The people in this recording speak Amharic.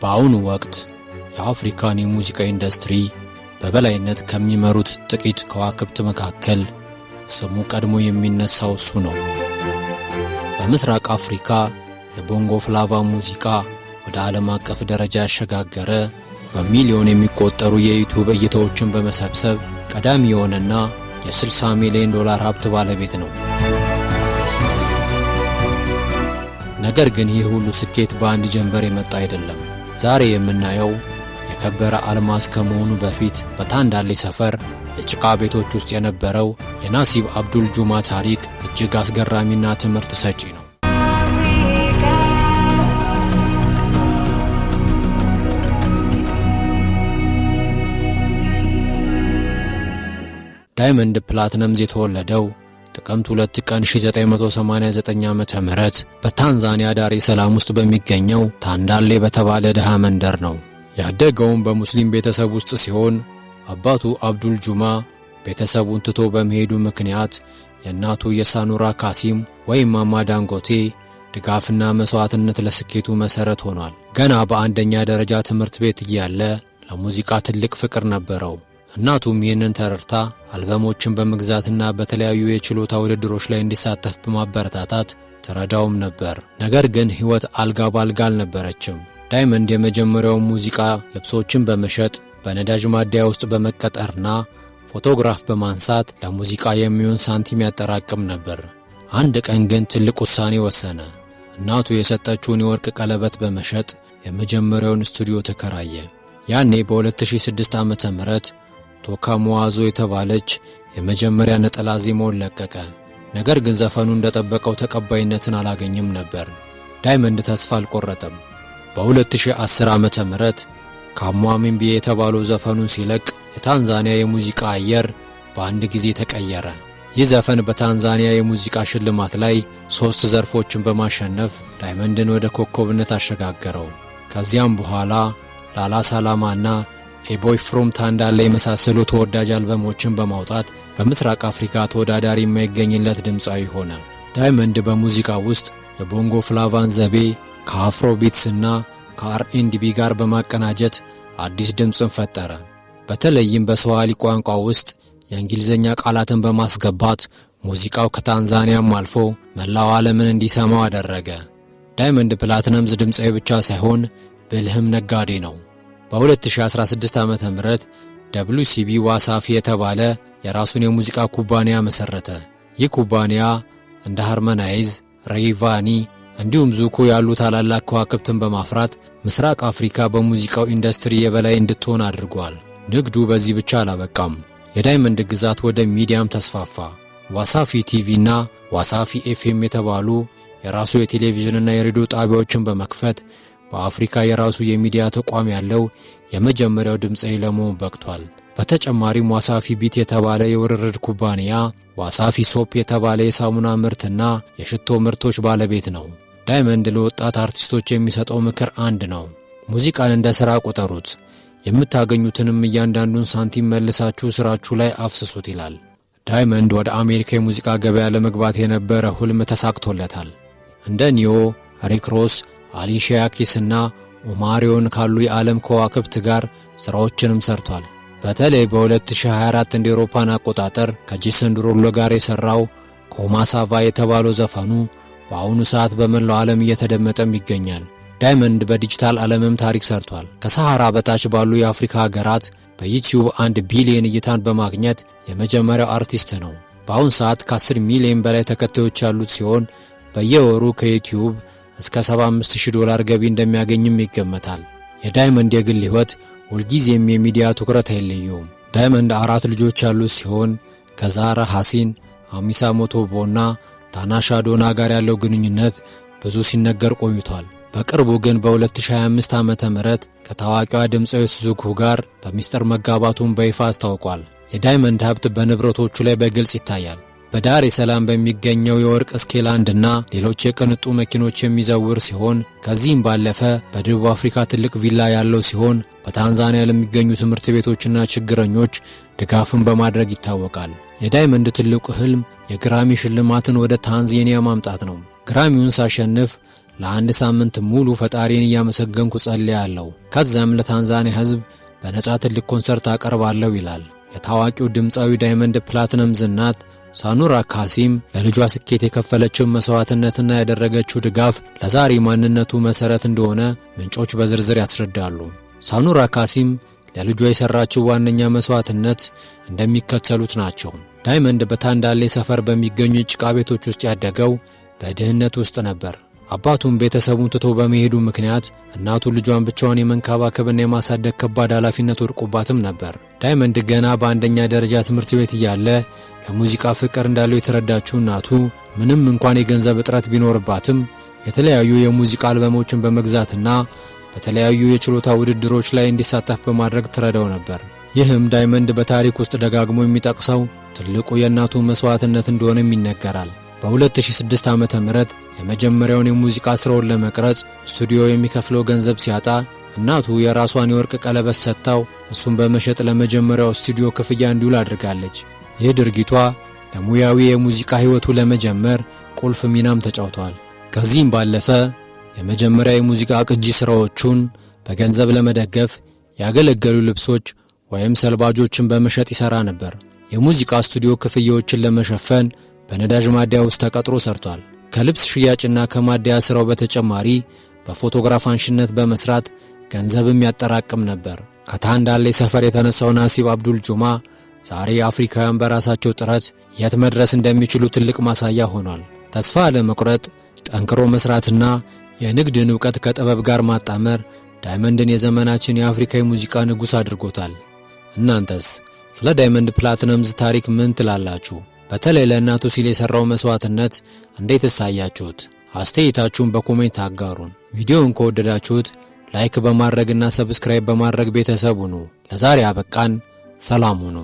በአሁኑ ወቅት የአፍሪካን የሙዚቃ ኢንዱስትሪ በበላይነት ከሚመሩት ጥቂት ከዋክብት መካከል ስሙ ቀድሞ የሚነሳው እሱ ነው። በምስራቅ አፍሪካ የቦንጎ ፍላቫ ሙዚቃ ወደ ዓለም አቀፍ ደረጃ ያሸጋገረ በሚሊዮን የሚቆጠሩ የዩቲዩብ እይታዎችን በመሰብሰብ ቀዳሚ የሆነና የ$60 ሚሊዮን ሀብት ባለቤት ነው። ነገር ግን ይህ ሁሉ ስኬት በአንድ ጀንበር የመጣ አይደለም። ዛሬ የምናየው የከበረ አልማዝ ከመሆኑ በፊት በታንዳሌ ሰፈር የጭቃ ቤቶች ውስጥ የነበረው የናሲብ አብዱል ጁማ ታሪክ እጅግ አስገራሚና ትምህርት ሰጪ ነው። ዳይመንድ ፕላቲነምስ የተወለደው ጥቅምት 2 ቀን 1989 ዓመተ ምህረት በታንዛኒያ ዳሬ ሰላም ውስጥ በሚገኘው ታንዳሌ በተባለ ድሃ መንደር ነው። ያደገውም በሙስሊም ቤተሰብ ውስጥ ሲሆን አባቱ አብዱል ጁማ ቤተሰቡን ትቶ በመሄዱ ምክንያት የእናቱ የሳኑራ ካሲም ወይም ማማ ዳንጎቴ ድጋፍና መስዋዕትነት ለስኬቱ መሰረት ሆኗል። ገና በአንደኛ ደረጃ ትምህርት ቤት እያለ ለሙዚቃ ትልቅ ፍቅር ነበረው። እናቱም ይህንን ተረድታ አልበሞችን በመግዛትና በተለያዩ የችሎታ ውድድሮች ላይ እንዲሳተፍ በማበረታታት ተረዳውም ነበር። ነገር ግን ሕይወት አልጋ ባልጋ አልነበረችም። ዳይመንድ የመጀመሪያው ሙዚቃ ልብሶችን በመሸጥ በነዳጅ ማደያ ውስጥ በመቀጠርና ፎቶግራፍ በማንሳት ለሙዚቃ የሚሆን ሳንቲም ያጠራቅም ነበር። አንድ ቀን ግን ትልቅ ውሳኔ ወሰነ። እናቱ የሰጠችውን የወርቅ ቀለበት በመሸጥ የመጀመሪያውን ስቱዲዮ ተከራየ። ያኔ በ2006 ዓመተ ምህረት ቶካ ሙዋዞ የተባለች የመጀመሪያ ነጠላ ዜማውን ለቀቀ። ነገር ግን ዘፈኑ እንደጠበቀው ተቀባይነትን አላገኘም ነበር። ዳይመንድ ተስፋ አልቆረጠም። በ2010 ዓመተ ምህረት ካሟሚምቢ የተባለው ዘፈኑን ሲለቅ የታንዛኒያ የሙዚቃ አየር በአንድ ጊዜ ተቀየረ። ይህ ዘፈን በታንዛኒያ የሙዚቃ ሽልማት ላይ 3 ዘርፎችን በማሸነፍ ዳይመንድን ወደ ኮከብነት አሸጋገረው። ከዚያም በኋላ ላላ ሳላማና ኤቦይ ፍሮም ታንዳሌ የመሳሰሉ ተወዳጅ አልበሞችን በማውጣት በምስራቅ አፍሪካ ተወዳዳሪ የማይገኝለት ድምፃዊ ሆነ። ዳይመንድ በሙዚቃ ውስጥ የቦንጎ ፍላቫን ዘቤ ከአፍሮ ቢትስና ከአር&ቢ ጋር በማቀናጀት አዲስ ድምፅን ፈጠረ። በተለይም በስዋሂሊ ቋንቋ ውስጥ የእንግሊዝኛ ቃላትን በማስገባት ሙዚቃው ከታንዛኒያም አልፎ መላው ዓለምን እንዲሰማው አደረገ። ዳይመንድ ፕላቲነምስ ድምፃዊ ብቻ ሳይሆን ብልህም ነጋዴ ነው። በ2016 ዓመተ ምህረት WCB ዋሳፊ የተባለ የራሱን የሙዚቃ ኩባንያ መሰረተ። ይህ ኩባንያ እንደ ሃርመናይዝ፣ ሬይቫኒ እንዲሁም ዙኮ ያሉ ታላላቅ ከዋክብትን በማፍራት ምስራቅ አፍሪካ በሙዚቃው ኢንዱስትሪ የበላይ እንድትሆን አድርጓል። ንግዱ በዚህ ብቻ አላበቃም። የዳይመንድ ግዛት ወደ ሚዲያም ተስፋፋ። ዋሳፊ ቲቪና ዋሳፊ ኤፍኤም የተባሉ የራሱ የቴሌቪዥንና የሬዲዮ ጣቢያዎችን በመክፈት በአፍሪካ የራሱ የሚዲያ ተቋም ያለው የመጀመሪያው ድምፃዊ ለመሆን በቅቷል። በተጨማሪም ዋሳፊ ቢት የተባለ የውርርድ ኩባንያ፣ ዋሳፊ ሶፕ የተባለ የሳሙና ምርትና የሽቶ ምርቶች ባለቤት ነው። ዳይመንድ ለወጣት አርቲስቶች የሚሰጠው ምክር አንድ ነው። ሙዚቃን እንደ ሥራ ቁጠሩት፣ የምታገኙትንም እያንዳንዱን ሳንቲም መልሳችሁ ሥራችሁ ላይ አፍስሱት ይላል። ዳይመንድ ወደ አሜሪካ የሙዚቃ ገበያ ለመግባት የነበረ ሁልም ተሳክቶለታል። እንደ ኒዮ፣ ሪክ ሮስ፣ አሊሺያ ኪስና ኦማሪዮን ካሉ የዓለም ከዋክብት ጋር ሥራዎችንም ሰርቷል። በተለይ በ2024 እንደ አውሮፓን አቆጣጠር ከጄሰን ዲሩሎ ጋር የሠራው ኮማሳቫ የተባለው ዘፈኑ በአሁኑ ሰዓት በመላው ዓለም እየተደመጠም ይገኛል። ዳይመንድ በዲጂታል ዓለምም ታሪክ ሰርቷል። ከሰሃራ በታች ባሉ የአፍሪካ ሀገራት በዩቲዩብ 1 ቢሊዮን እይታን በማግኘት የመጀመሪያው አርቲስት ነው። በአሁኑ ሰዓት ከ10 ሚሊዮን በላይ ተከታዮች ያሉት ሲሆን በየወሩ ከዩቲዩብ እስከ $75,000 ገቢ እንደሚያገኝም ይገመታል። የዳይመንድ የግል ሕይወት ሁልጊዜም የሚዲያ ትኩረት አይለየውም። ዳይመንድ 4 ልጆች ያሉት ሲሆን ከዛራ ሐሲን፣ አሚሳ ሞቶቦና ታናሻ ዶና ጋር ያለው ግንኙነት ብዙ ሲነገር ቆይቷል። በቅርቡ ግን በ2025 ዓመተ ምህረት ከታዋቂዋ ድምፃዊ ሱዙኩ ጋር በሚስጥር መጋባቱን በይፋ አስታውቋል። የዳይመንድ ሀብት በንብረቶቹ ላይ በግልጽ ይታያል። በዳሬ ሰላም በሚገኘው የወርቅ ስኬላንድና ሌሎች የቅንጡ መኪኖች የሚዘውር ሲሆን ከዚህም ባለፈ በደቡብ አፍሪካ ትልቅ ቪላ ያለው ሲሆን በታንዛኒያ ለሚገኙ ትምህርት ቤቶችና ችግረኞች ድጋፍን በማድረግ ይታወቃል። የዳይመንድ ትልቁ ህልም የግራሚ ሽልማትን ወደ ታንዛኒያ ማምጣት ነው። ግራሚውን ሳሸንፍ ለአንድ ሳምንት ሙሉ ፈጣሪን እያመሰገንኩ ጸልያለሁ። ከዛም ለታንዛኒያ ሕዝብ በነጻ ትልቅ ኮንሰርት አቀርባለሁ ይላል። የታዋቂው ድምፃዊ ዳይመንድ ፕላቲነምስ እናት ሳኑራ ካሲም ለልጇ ስኬት የከፈለችው መስዋዕትነትና ያደረገችው ድጋፍ ለዛሬ ማንነቱ መሰረት እንደሆነ ምንጮች በዝርዝር ያስረዳሉ። ሳኑራ ካሲም ለልጇ የሰራችው ዋነኛ መስዋዕትነት እንደሚከተሉት ናቸው። ዳይመንድ በታንዳሌ ሰፈር በሚገኙ ጭቃ ቤቶች ውስጥ ያደገው በድህነት ውስጥ ነበር። አባቱም ቤተሰቡን ትቶ በመሄዱ ምክንያት እናቱ ልጇን ብቻዋን የመንከባከብና የማሳደግ ከባድ ኃላፊነት ወድቆባትም ነበር። ዳይመንድ ገና በአንደኛ ደረጃ ትምህርት ቤት እያለ ለሙዚቃ ፍቅር እንዳለው የተረዳችው እናቱ ምንም እንኳን የገንዘብ እጥረት ቢኖርባትም የተለያዩ የሙዚቃ አልበሞችን በመግዛትና በተለያዩ የችሎታ ውድድሮች ላይ እንዲሳተፍ በማድረግ ትረዳው ነበር። ይህም ዳይመንድ በታሪክ ውስጥ ደጋግሞ የሚጠቅሰው ትልቁ የእናቱ መስዋዕትነት እንደሆነም ይነገራል። በ2006 ዓመተ ምህረት የመጀመሪያውን የሙዚቃ ስራውን ለመቅረጽ ስቱዲዮ የሚከፍለው ገንዘብ ሲያጣ እናቱ የራሷን የወርቅ ቀለበት ሰጥታው እሱን በመሸጥ ለመጀመሪያው ስቱዲዮ ክፍያ እንዲውል አድርጋለች። ይህ ድርጊቷ ለሙያዊ የሙዚቃ ሕይወቱ ለመጀመር ቁልፍ ሚናም ተጫውቷል። ከዚህም ባለፈ የመጀመሪያ የሙዚቃ ቅጂ ስራዎቹን በገንዘብ ለመደገፍ ያገለገሉ ልብሶች ወይም ሰልባጆችን በመሸጥ ይሰራ ነበር። የሙዚቃ ስቱዲዮ ክፍያዎችን ለመሸፈን በነዳጅ ማደያ ውስጥ ተቀጥሮ ሰርቷል። ከልብስ ሽያጭና ከማደያ ስራው በተጨማሪ በፎቶግራፍ አንሽነት በመስራት ገንዘብም ያጠራቅም ነበር። ከታንዳሌ ሰፈር የተነሳው ናሲብ አብዱል ጁማ ዛሬ አፍሪካውያን በራሳቸው ጥረት የት መድረስ እንደሚችሉ ትልቅ ማሳያ ሆኗል። ተስፋ አለመቁረጥ፣ ጠንክሮ መስራትና የንግድን ዕውቀት ከጥበብ ጋር ማጣመር ዳይመንድን የዘመናችን የአፍሪካ ሙዚቃ ንጉሥ አድርጎታል። እናንተስ ስለ ዳይመንድ ፕላቲነምስ ታሪክ ምን ትላላችሁ? በተለይ ለእናቱ ሲል የሰራው መስዋዕትነት እንዴት ታያችሁት? አስተያየታችሁን በኮሜንት አጋሩን። ቪዲዮውን ከወደዳችሁት ላይክ በማድረግና ሰብስክራይብ በማድረግ ቤተሰብ ሁኑ። ለዛሬ አበቃን። ሰላም ሁኑ።